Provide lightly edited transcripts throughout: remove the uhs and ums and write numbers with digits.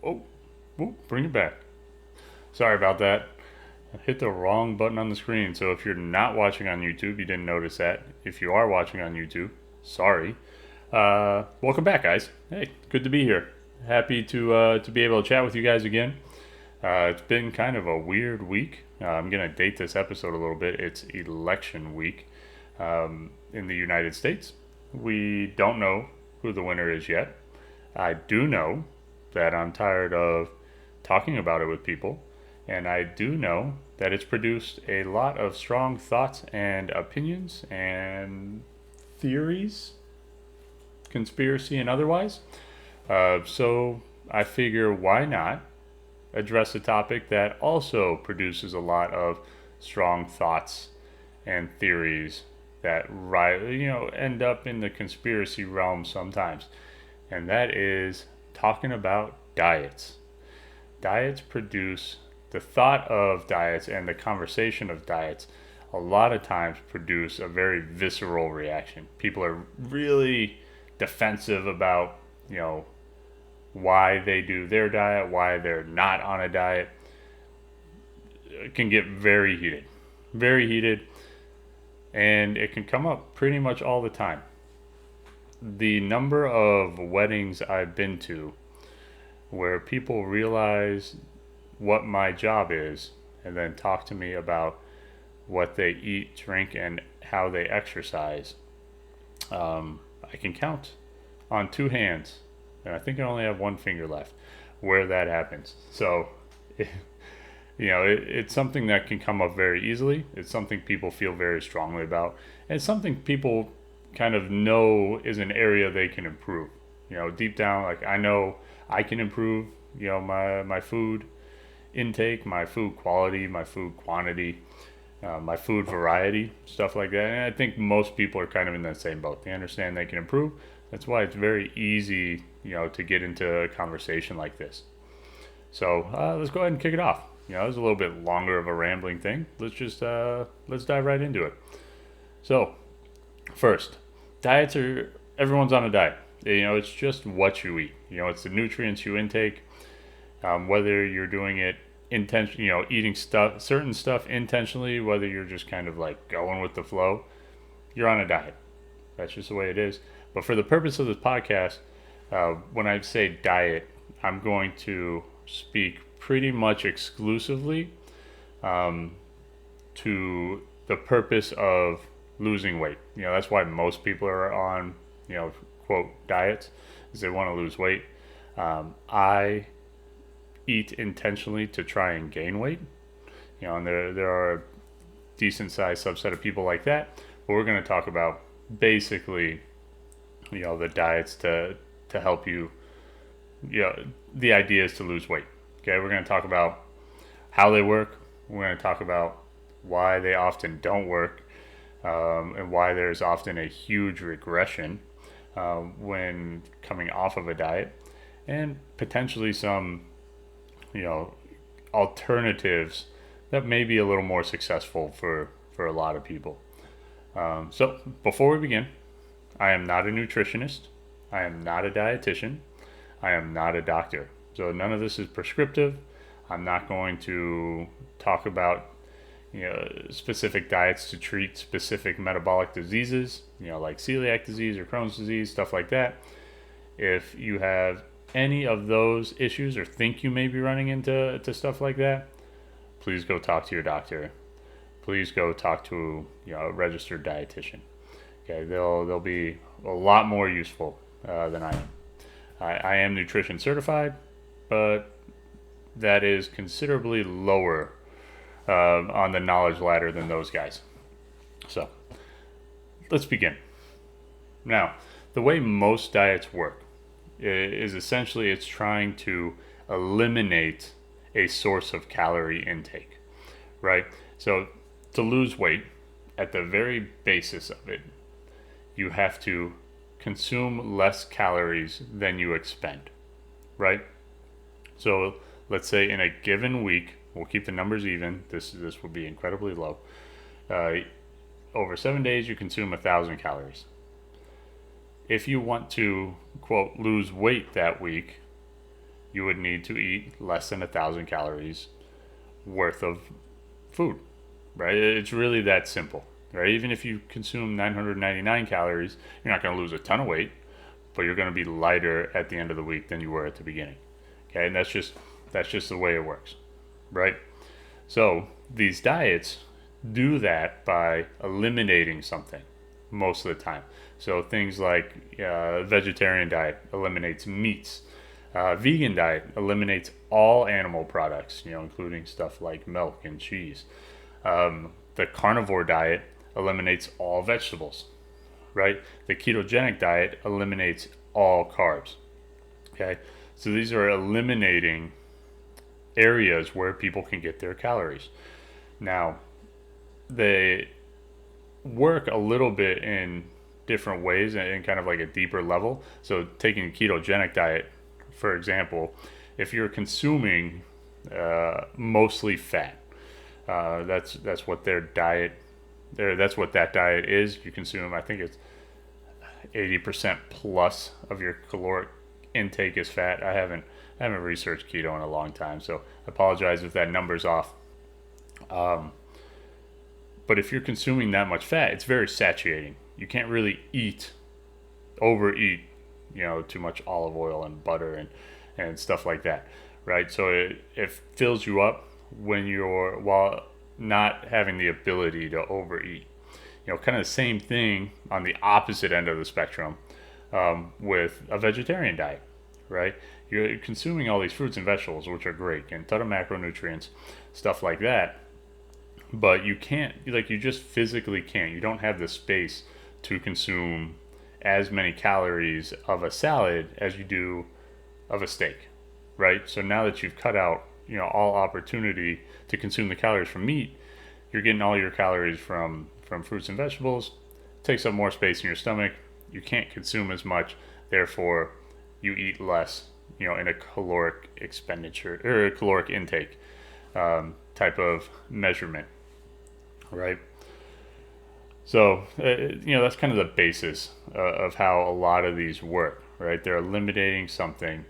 Oh, bring it back. Sorry about that. I hit the wrong button on the screen. So if you're not watching on YouTube, you didn't notice that. If you are watching on YouTube, sorry. Welcome back, guys. Hey, good to be here. Happy to be able to chat with you guys again. It's been kind of a weird week. I'm gonna date this episode a little bit. It's election week in the United States. We don't know who the winner is yet. I do know that I'm tired of talking about it with people, and I do know that it's produced a lot of strong thoughts and opinions and theories, conspiracy and otherwise. So I figure why not address a topic that also produces a lot of strong thoughts and theories that end up in the conspiracy realm sometimes, and that is talking about diets. Diets produce the thought of diets and the conversation of diets a lot of times produce a very visceral reaction. People are really defensive about, you know, why they do their diet, why they're not on a diet. It can get very heated, and it can come up pretty much all the time. The number of weddings I've been to where people realize what my job is and then talk to me about what they eat, drink, and how they exercise. I can count on two hands, and I think I only have one finger left where that happens. So, it's something that can come up very easily. It's something people feel very strongly about. And it's something people kind of know is an area they can improve. Deep down, like I know I can improve, my food intake, my food quality, my food quantity, my food variety, stuff like that. And I think most people are kind of in that same boat. They understand they can improve. That's why it's very easy, to get into a conversation like this. So let's go ahead and kick it off. It was a little bit longer of a rambling thing. Let's dive right into it. So first, everyone's on a diet. It's just what you eat. It's the nutrients you intake. Whether you're doing it eating certain stuff intentionally, whether you're just kind of like going with the flow, you're on a diet. That's just the way it is. But for the purpose of this podcast, when I say diet, I'm going to speak pretty much exclusively to the purpose of losing weight. That's why most people are on, quote, diets, is they want to lose weight. I eat intentionally to try and gain weight. And there are a decent sized subset of people like that. But we're going to talk about basically, the diets to help you. The idea is to lose weight. Okay, we're going to talk about how they work. We're going to talk about why they often don't work, and why there's often a huge regression when coming off of a diet, and potentially some alternatives that may be a little more successful for a lot of people. So before we begin, I am not a nutritionist. I am not a dietitian. I am not a doctor. So none of this is prescriptive. I'm not going to talk about specific diets to treat specific metabolic diseases, like celiac disease or Crohn's disease, stuff like that. If you have any of those issues or think you may be running into stuff like that, please go talk to your doctor. Please go talk to a registered dietitian. Okay, they'll be a lot more useful than I am. I am nutrition certified, but that is considerably lower on the knowledge ladder than those guys. So let's begin. Now, the way most diets work is essentially it's trying to eliminate a source of calorie intake, right? So to lose weight, at the very basis of it, you have to consume less calories than you expend, right? So let's say in a given week, we'll keep the numbers even. This will be incredibly low. Over 7 days, you consume 1,000 calories. If you want to, quote, lose weight that week, you would need to eat less than 1,000 calories worth of food, right? It's really that simple, right? Even if you consume 999 calories, you're not going to lose a ton of weight, but you're going to be lighter at the end of the week than you were at the beginning. Okay, and that's just the way it works, right? So these diets do that by eliminating something most of the time. So things like vegetarian diet eliminates meats. Vegan diet eliminates all animal products, including stuff like milk and cheese. The carnivore diet eliminates all vegetables, right? The ketogenic diet eliminates all carbs. Okay, so these are eliminating areas where people can get their calories. Now, they work a little bit in different ways and in kind of like a deeper level. So taking a ketogenic diet, for example, if you're consuming mostly fat, that's what their diet, that's what that diet is. You consume, I think it's 80% plus of your caloric intake is fat. I haven't researched keto in a long time, so I apologize if that number's off. But if you're consuming that much fat, it's very satiating. You can't really overeat, too much olive oil and butter and stuff like that, right? So it fills you up while not having the ability to overeat. Kind of the same thing on the opposite end of the spectrum with a vegetarian diet, right? You're consuming all these fruits and vegetables, which are great, and a ton of macronutrients, stuff like that. But you can't, you just physically can't. You don't have the space to consume as many calories of a salad as you do of a steak, right? So now that you've cut out, all opportunity to consume the calories from meat, you're getting all your calories from fruits and vegetables. It takes up more space in your stomach. You can't consume as much, therefore you eat less, in a caloric expenditure or a caloric intake type of measurement, right? So, that's kind of the basis of how a lot of these work, right? They're eliminating something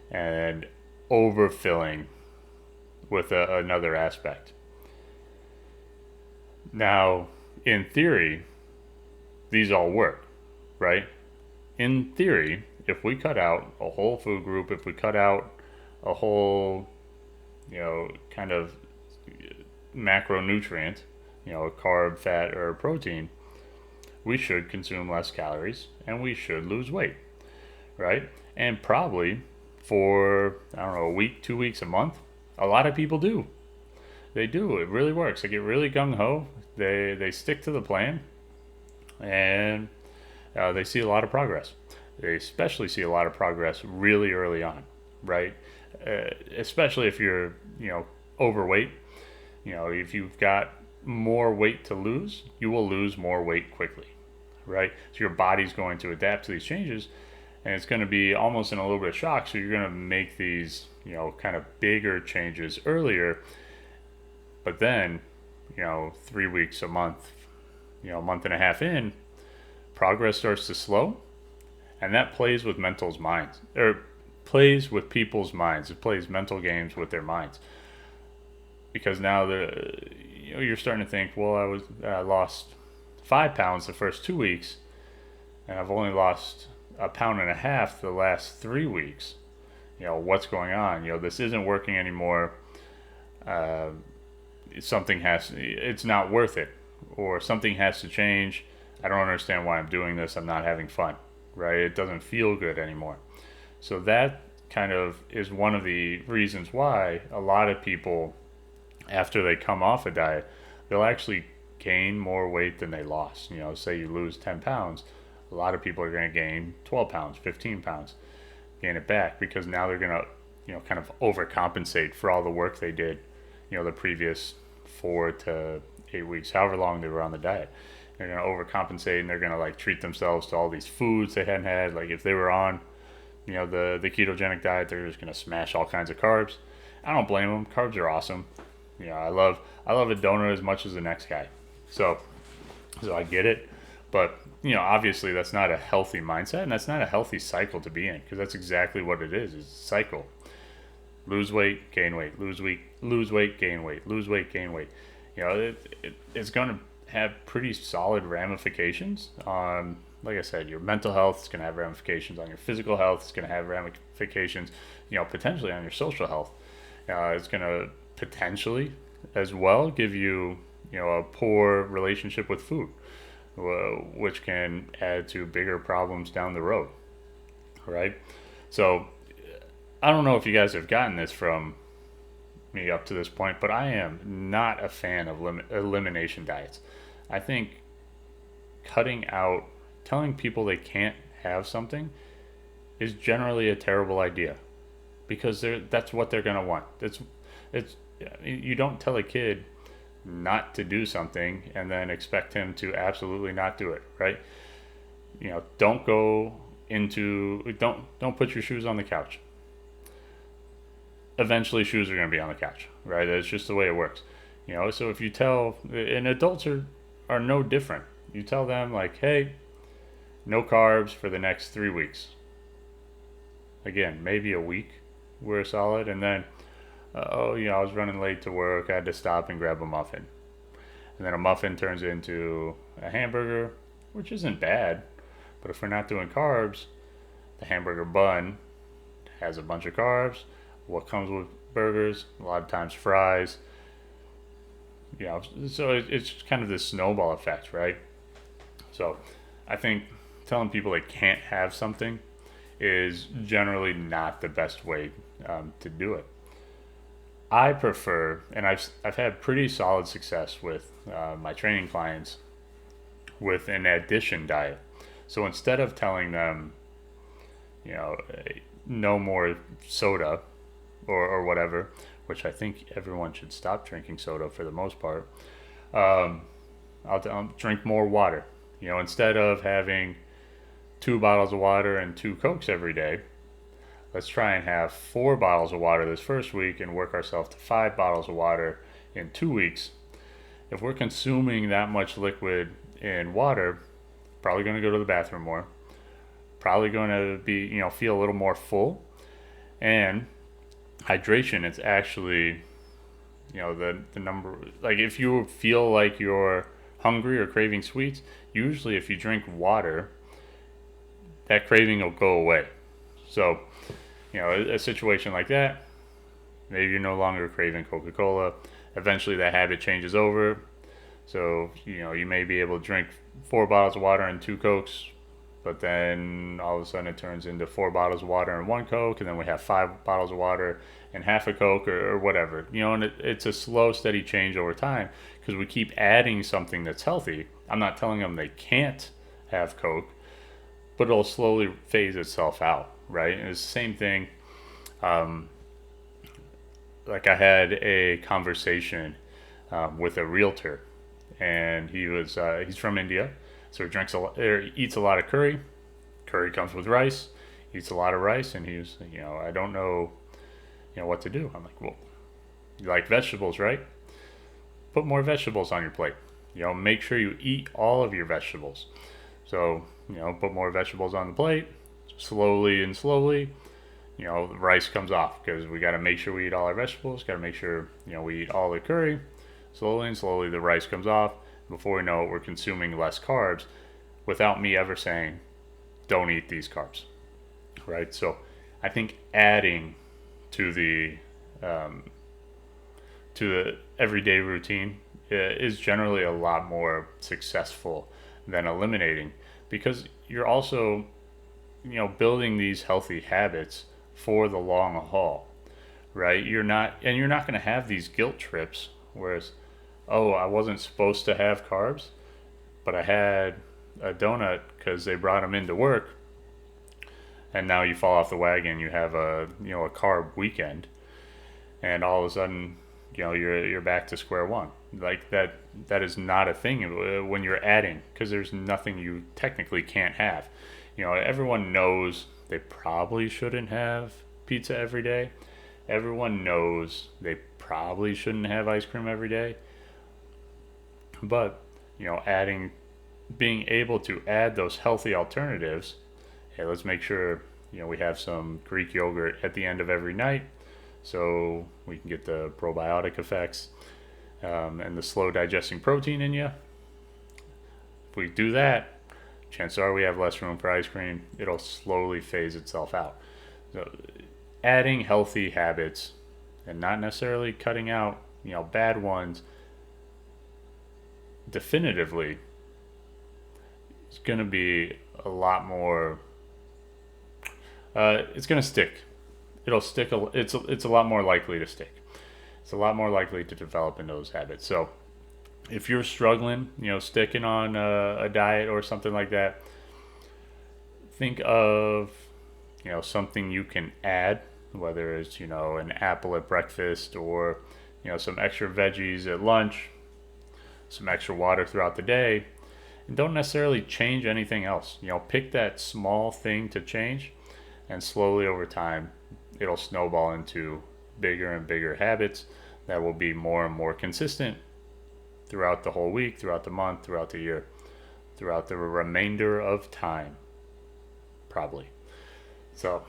and overfilling with another aspect. Now, in theory, these all work, right? In theory, if we cut out a whole food group, if we cut out a whole, kind of macronutrient, a carb, fat, or protein, we should consume less calories and we should lose weight, right? And probably for, a week, 2 weeks, a month, a lot of people do. They do. It really works. They get really gung-ho. They stick to the plan, and they see a lot of progress. They especially see a lot of progress really early on, right? Especially if you're, overweight. If you've got more weight to lose, you will lose more weight quickly, right? So your body's going to adapt to these changes, and it's going to be almost in a little bit of shock. So you're going to make these, kind of bigger changes earlier. But then, 3 weeks, a month, a month and a half in, progress starts to slow, and that plays with mental's minds, or plays with people's minds. It plays mental games with their minds, because now you're starting to think, well, I lost 5 pounds the first 2 weeks, and I've only lost 1.5 pounds the last 3 weeks. What's going on? This isn't working anymore. It's not worth it, or something has to change. I don't understand why I'm doing this. I'm not having fun, right? It doesn't feel good anymore. So that kind of is one of the reasons why a lot of people, after they come off a diet, they'll actually gain more weight than they lost. Say you lose 10 pounds, a lot of people are going to gain 12 pounds, 15 pounds, gain it back, because now they're going to, kind of overcompensate for all the work they did, the previous 4 to 8 weeks, however long they were on the diet. They're going to overcompensate, and they're going to treat themselves to all these foods they hadn't had. Like if they were on, the ketogenic diet, they're just going to smash all kinds of carbs. I don't blame them. Carbs are awesome. I love a donut as much as the next guy. So I get it. But, obviously that's not a healthy mindset, and that's not a healthy cycle to be in, because that's exactly what it is. It's a cycle. Lose weight, gain weight, lose weight, gain weight, lose weight, gain weight. It's going to have pretty solid ramifications on, like I said, your mental health. It's going to have ramifications on your physical health. It's going to have ramifications, potentially on your social health. It's going to potentially as well give you, a poor relationship with food, which can add to bigger problems down the road, right? So I don't know if you guys have gotten this from me up to this point, but I am not a fan of elimination diets. I think cutting out, telling people they can't have something is generally a terrible idea, because that's what they're going to want. It's you don't tell a kid not to do something and then expect him to absolutely not do it, right? Don't don't put your shoes on the couch. Eventually shoes are going to be on the couch, right? That's just the way it works. So if you tell, and adults are no different. You tell them, like, hey, no carbs for the next 3 weeks. Again, maybe a week we're solid, and then I was running late to work, I had to stop and grab a muffin. And then a muffin turns into a hamburger, which isn't bad, but if we're not doing carbs, the hamburger bun has a bunch of carbs. What comes with burgers? A lot of times fries. So it's kind of this snowball effect, right? So I think telling people they can't have something is generally not the best way to do it. I prefer, and I've had pretty solid success with my training clients with an addition diet. So instead of telling them, no more soda or whatever, which I think everyone should stop drinking soda for the most part, I'll tell them drink more water. Instead of having 2 bottles of water and 2 Cokes every day, let's try and have 4 bottles of water this first week and work ourselves to 5 bottles of water in 2 weeks. If we're consuming that much liquid in water, probably going to go to the bathroom more, probably going to be, feel a little more full. And hydration, it's actually, the number, like if you feel like you're hungry or craving sweets, usually if you drink water, that craving will go away. So, a situation like that, maybe you're no longer craving Coca-Cola. Eventually that habit changes over. So, you may be able to drink 4 bottles of water and 2 Cokes, but then all of a sudden it turns into 4 bottles of water and 1 Coke, and then we have 5 bottles of water and half a Coke or whatever. And it's a slow, steady change over time, because we keep adding something that's healthy. I'm not telling them they can't have Coke, but it'll slowly phase itself out, right? And it's the same thing. Like I had a conversation with a realtor, and he's from India, so he eats a lot of curry. Curry comes with rice. Eats a lot of rice, and he's, I don't know, what to do. I'm like, well, you like vegetables, right? Put more vegetables on your plate. Make sure you eat all of your vegetables. So, put more vegetables on the plate. Slowly, the rice comes off, because we got to make sure we eat all our vegetables. Got to make sure, we eat all the curry. Slowly, the rice comes off. Before we know it, we're consuming less carbs without me ever saying, don't eat these carbs, right? So I think adding to the everyday routine is generally a lot more successful than eliminating, because you're also, building these healthy habits for the long haul, right? You're not going to have these guilt trips where it's, oh, I wasn't supposed to have carbs, but I had a donut because they brought them into work, and now you fall off the wagon. You have a carb weekend, and all of a sudden, you're back to square one. Like that is not a thing when you're adding, because there's nothing you technically can't have. Everyone knows they probably shouldn't have pizza every day. Everyone knows they probably shouldn't have ice cream every day. But, adding being able to add those healthy alternatives. Hey, let's make sure we have some Greek yogurt at the end of every night, so we can get the probiotic effects and the slow digesting protein in you. If we do that, chances are we have less room for ice cream. It'll slowly phase itself out. So adding healthy habits and not necessarily cutting out bad ones definitively is going to be a lot more. It's going to stick. It'll stick. It's a lot more likely to stick. It's a lot more likely to develop in those habits. So if you're struggling, sticking on a diet or something like that, think of something you can add, whether it's an apple at breakfast or some extra veggies at lunch, some extra water throughout the day, and don't necessarily change anything else. Pick that small thing to change, and slowly over time it'll snowball into bigger and bigger habits that will be more and more consistent throughout the whole week, throughout the month, throughout the year, throughout the remainder of time, probably. So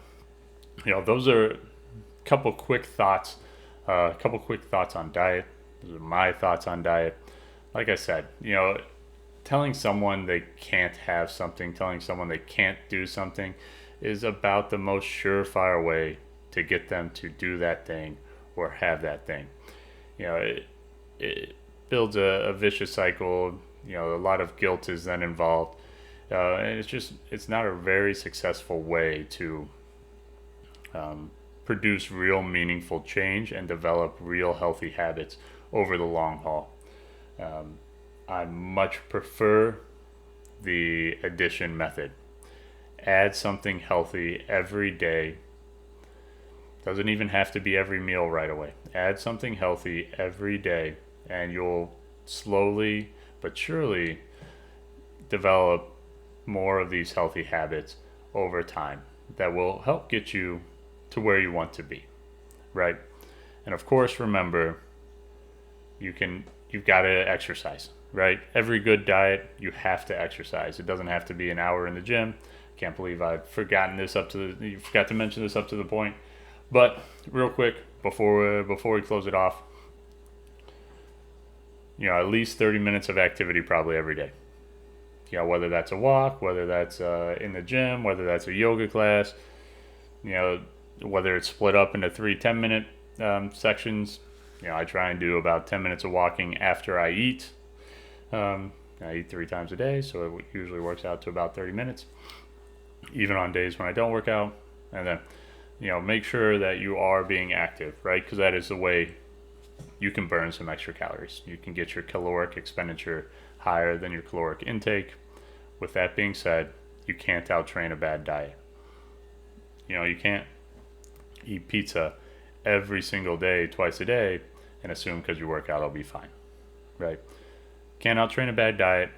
those are a couple quick thoughts on diet. Those are my thoughts on diet. Like I said, telling someone they can't have something, telling someone they can't do something is about the most surefire way to get them to do that thing or have that thing. It builds a vicious cycle. A lot of guilt is then involved. And it's not a very successful way to produce real meaningful change and develop real healthy habits over the long haul. I much prefer the addition method. Add something healthy every day. Doesn't even have to be every meal right away. Add something healthy every day, and you'll slowly but surely develop more of these healthy habits over time that will help get you to where you want to be, right? And of course, remember, you've got to exercise, right? Every good diet, you have to exercise. It doesn't have to be an hour in the gym. Can't believe I've forgotten you forgot to mention this up to the point. But real quick, before we close it off, at least 30 minutes of activity probably every day. Whether that's a walk, whether that's in the gym, whether that's a yoga class, whether it's split up into 3 10-minute sections. I try and do about 10 minutes of walking after I eat. I eat 3 times a day, so it usually works out to about 30 minutes, even on days when I don't work out. And then, make sure that you are being active, right? Because that is the way you can burn some extra calories. You can get your caloric expenditure higher than your caloric intake. With that being said, you can't outtrain a bad diet. You can't eat pizza every single day, twice a day, and assume because you work out I'll be fine, right? Can't outtrain a bad diet.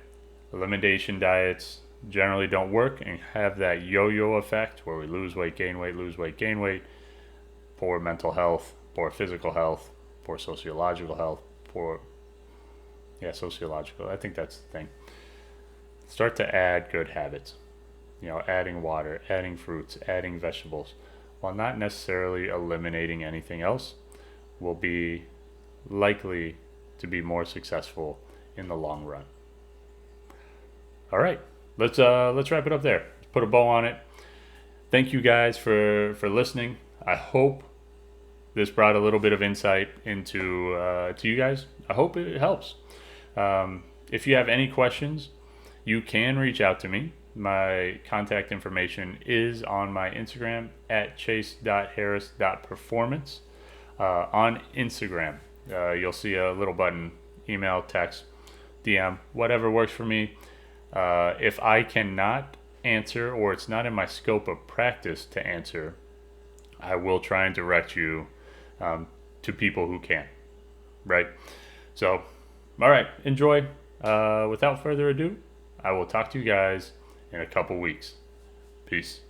Elimination diets generally don't work and have that yo-yo effect where we lose weight, gain weight, lose weight, gain weight. Poor mental health, poor physical health, poor sociological health, sociological. I think that's the thing. Start to add good habits. Adding water, adding fruits, adding vegetables, while not necessarily eliminating anything else, will be likely to be more successful in the long run. All right, let's wrap it up there. Let's put a bow on it. Thank you guys for listening. I hope this brought a little bit of insight into to you guys. I hope it helps. If you have any questions, you can reach out to me. My contact information is on my Instagram at chase.harris.performance. On Instagram, you'll see a little button, email, text, DM, whatever works for me. If I cannot answer or it's not in my scope of practice to answer, I will try and direct you to people who can, right? So, all right, enjoy. Without further ado, I will talk to you guys in a couple weeks. Peace.